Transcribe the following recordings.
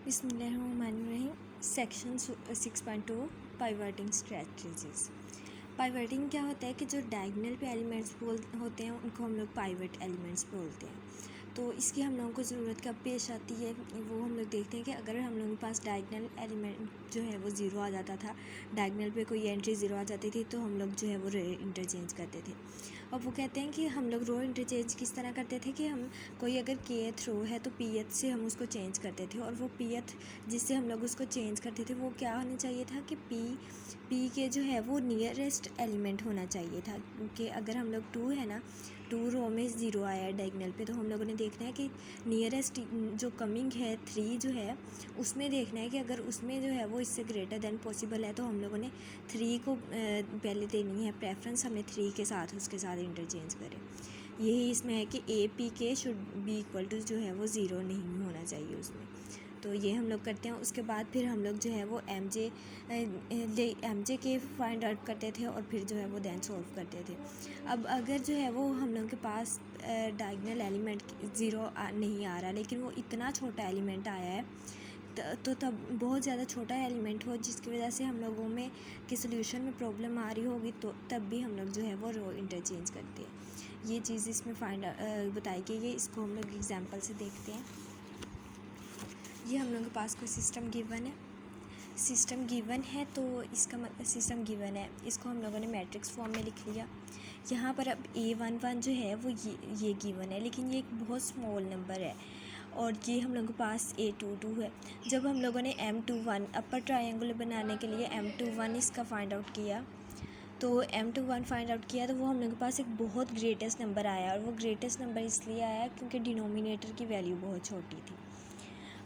बिस्मिल्लाहिर्रहमानिर्रहीम। Section 6.2 पाइवटिंग strategies. पाइवटिंग क्या होता है कि जो डायगोनल पे एलिमेंट्स होते हैं उनको हम लोग पाइवट एलिमेंट्स बोलते हैं। तो इसकी हम लोगों को ज़रूरत कब पेश आती है वो हम लोग देखते हैं कि अगर हम लोगों के पास डायगोनल एलिमेंट जो है वो ज़ीरो आ जाता था, डायगोनल पे कोई एंट्री ज़ीरो आ जाती थी तो हम लोग जो है वो रो इंटरचेंज करते थे। और वो कहते हैं कि हम लोग रो इंटरचेंज किस तरह करते थे कि हम कोई अगर kth रो है तो pth से हम उसको चेंज करते थे, और वो pth जिससे हम लोग उसको चेंज करते थे वो क्या होना चाहिए था कि p के जो है वो नियरेस्ट एलिमेंट होना चाहिए था। क्योंकि अगर हम लोग 2 है ना, 2 रो में ज़ीरो आया है डायगोनल पे, तो हम लोगों ने देखना है कि नियरेस्ट जो कमिंग है 3 जो है उसमें देखना है कि अगर उसमें जो है वो इससे ग्रेटर देन पॉसिबल है तो हम लोगों ने 3 को पहले देनी है प्रेफरेंस, हमें 3 के साथ उसके साथ इंटरचेंज करें। यही इसमें है कि ए पी के शुड बी इक्वल टू जो है वो ज़ीरो नहीं होना चाहिए उसमें। तो ये हम लोग करते हैं। उसके बाद फिर हम लोग जो है वो एम जे के फाइंड आउट करते थे और फिर जो है वो दैन सॉल्व करते थे। अब अगर जो है वो हम लोग के पास डायगोनल एलिमेंट ज़ीरो नहीं आ रहा, लेकिन वो इतना छोटा एलिमेंट आया है तो तब बहुत ज़्यादा छोटा एलिमेंट हो जिसकी वजह से हम लोगों में कि सोल्यूशन में प्रॉब्लम आ रही होगी, तो तब भी हम लोग जो है वो रो इंटरचेंज करते हैं। ये चीज़ इसमें बताई गई है। इसको हम लोग एग्जांपल से देखते हैं। ये हम लोगों के पास कोई सिस्टम गिवन है तो इसका सिस्टम गिवन है, इसको हम लोगों ने मैट्रिक्स फॉर्म में लिख लिया। यहाँ पर अब A11 जो है वो ये गिवन है, लेकिन ये एक बहुत स्मॉल नंबर है, और ये हम लोगों के पास A22 है। जब हम लोगों ने M21 अपर ट्रायंगुलर बनाने के लिए M21 इसका फाइंड आउट किया, तो M21 फाइंड आउट किया तो वो हम लोगों के पास एक बहुत ग्रेटेस्ट नंबर आया, और वो ग्रेटेस्ट नंबर इसलिए आया क्योंकि डिनोमिनेटर की वैल्यू बहुत छोटी थी।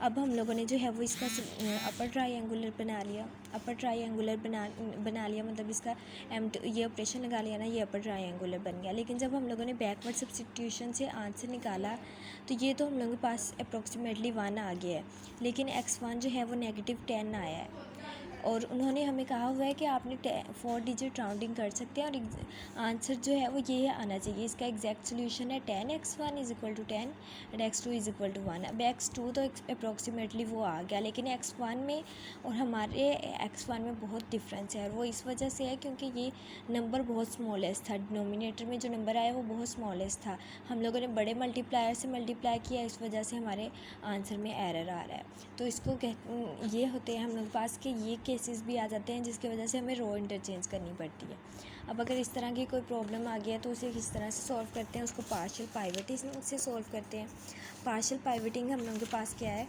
अब हम लोगों ने जो है वो इसका अपर ट्रायंगुलर बना लिया। अपर ट्रायंगुलर बना लिया मतलब इसका ये ऑपरेशन लगा लिया ना, ये अपर ट्रायंगुलर बन गया। लेकिन जब हम लोगों ने बैकवर्ड सब्स्टिट्यूशन से आंसर निकाला तो ये तो हम लोगों के पास अप्रोक्सीमेटली 1 आ गया है, लेकिन x1 जो है वो -10 आया है। और उन्होंने हमें कहा हुआ है कि आपने 4 डिजिट राउंडिंग कर सकते हैं और आंसर जो है वो ये आना चाहिए। इसका एग्जैक्ट सोल्यूशन है 10x1 = 10 एंड x2 = 1। अब x2 तो अप्रोक्सीमेटली वो आ गया, लेकिन x1 में और हमारे x1 में बहुत डिफरेंस है, और वो इस वजह से है क्योंकि ये नंबर बहुत स्मॉलेस्ट था। डिनोमिनेटर में जो नंबर आया वो बहुत स्मॉलेस्ट था, हम लोगों ने बड़े मल्टीप्लायर से मल्टीप्लाई किया, इस वजह से हमारे आंसर में एरर आ रहा है। तो इसको ये होते हैं हम लोग के पास कि ये केसेस भी आ जाते हैं जिसकी वजह से हमें रो इंटरचेंज करनी पड़ती है। अब अगर इस तरह की कोई प्रॉब्लम आ गया तो उसे किस तरह से सॉल्व करते हैं, उसको पार्शियल पाइवटिंग से सॉल्व करते हैं। पार्शियल पाइवटिंग हम लोगों के पास क्या है,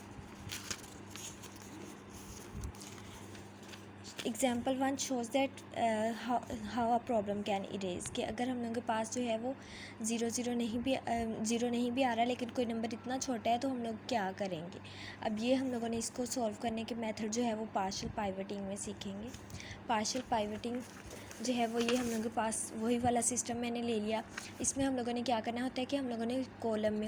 example 1 shows that how a problem can erase, कि अगर हम लोगों के पास जो है वो ज़ीरो नहीं भी आ रहा, लेकिन कोई नंबर इतना छोटा है तो हम लोग क्या करेंगे। अब ये हम लोगों ने इसको सॉल्व करने के मेथड जो है वो पार्शियल पाइवटिंग में सीखेंगे। पार्शियल पाइवटिंग जो है वो ये हम लोगों के पास वही वाला सिस्टम मैंने ले लिया। इसमें हम लोगों ने क्या करना होता है कि हम लोगों ने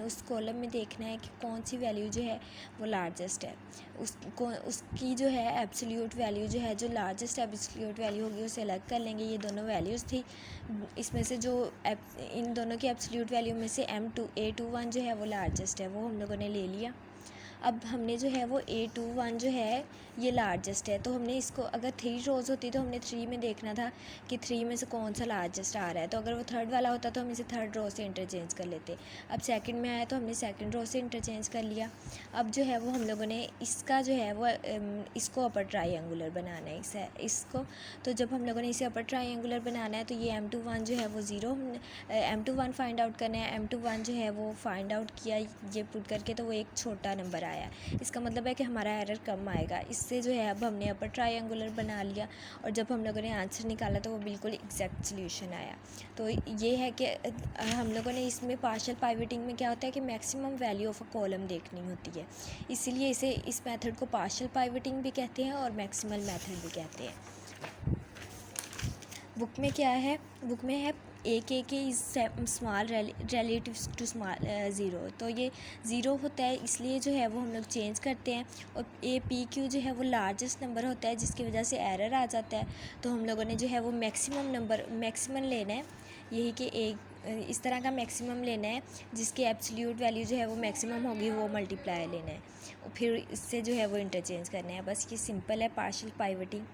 उस कॉलम में देखना है कि कौन सी वैल्यू जो है वो लार्जेस्ट है। उसकी जो है एब्सोल्यूट वैल्यू जो है, जो लार्जेस्ट एब्सोल्यूट वैल्यू होगी उसे अलग कर लेंगे। ये दोनों वैल्यूज़ थी, इसमें से जो इन दोनों की एब्सोल्यूट वैल्यू में से A21 जो है वो लार्जेस्ट है, वो हम लोगों ने ले लिया। अब हमने जो है वो A21 जो है ये लार्जेस्ट है, तो हमने इसको अगर 3 रोज़ होती तो हमने 3 में देखना था कि 3 में से कौन सा लार्जेस्ट आ रहा है। तो अगर वो थर्ड वाला होता तो हम इसे थर्ड रो से इंटरचेंज कर लेते। अब सेकंड में आया तो हमने सेकंड रो से इंटरचेंज कर लिया। अब जो है वो हम लोगों ने इसका जो है वो इसको अपर ट्रायंगुलर बनाना है इसको। तो जब हम लोगों ने इसे अपर ट्रायंगुलर बनाना है तो ये M21 जो है वो ज़ीरो, M21 फाइंड आउट करना है। M21 जो है वो फाइंड आउट किया ये पुट करके, तो वो एक छोटा नंबर आया। इसका मतलब है कि हमारा एरर कम आएगा। इससे जो है अब हमने अपर ट्रायंगुलर बना लिया, और जब हम लोगों ने आंसर निकाला तो वो बिल्कुल एग्जैक्ट सोल्यूशन आया। तो ये है कि हम लोगों ने इसमें पार्शियल पाइवटिंग में क्या होता है कि maximum value of a column देखनी होती है, इसीलिए इस मेथड को पार्शियल पाइवटिंग भी कहते हैं और मैक्सिमल मेथड भी कहते हैं। बुक में क्या है, बुक में है A is small relative to small zero, तो ये ज़ीरो होता है इसलिए जो है वो हम लोग चेंज करते हैं, और APQ जो है वो लार्जेस्ट नंबर होता है जिसकी वजह से एरर आ जाता है। तो हम लोगों ने जो है वो मैक्सिमम लेना है, यही कि इस तरह का मैक्सिमम लेना है जिसकी एब्सोल्यूट वैल्यू जो है वो मैक्सिमम होगी, वो मल्टीप्लाई लेना है और फिर इससे जो है वो इंटरचेंज करना है। बस ये सिंपल है पार्शियल पाइवटिंग।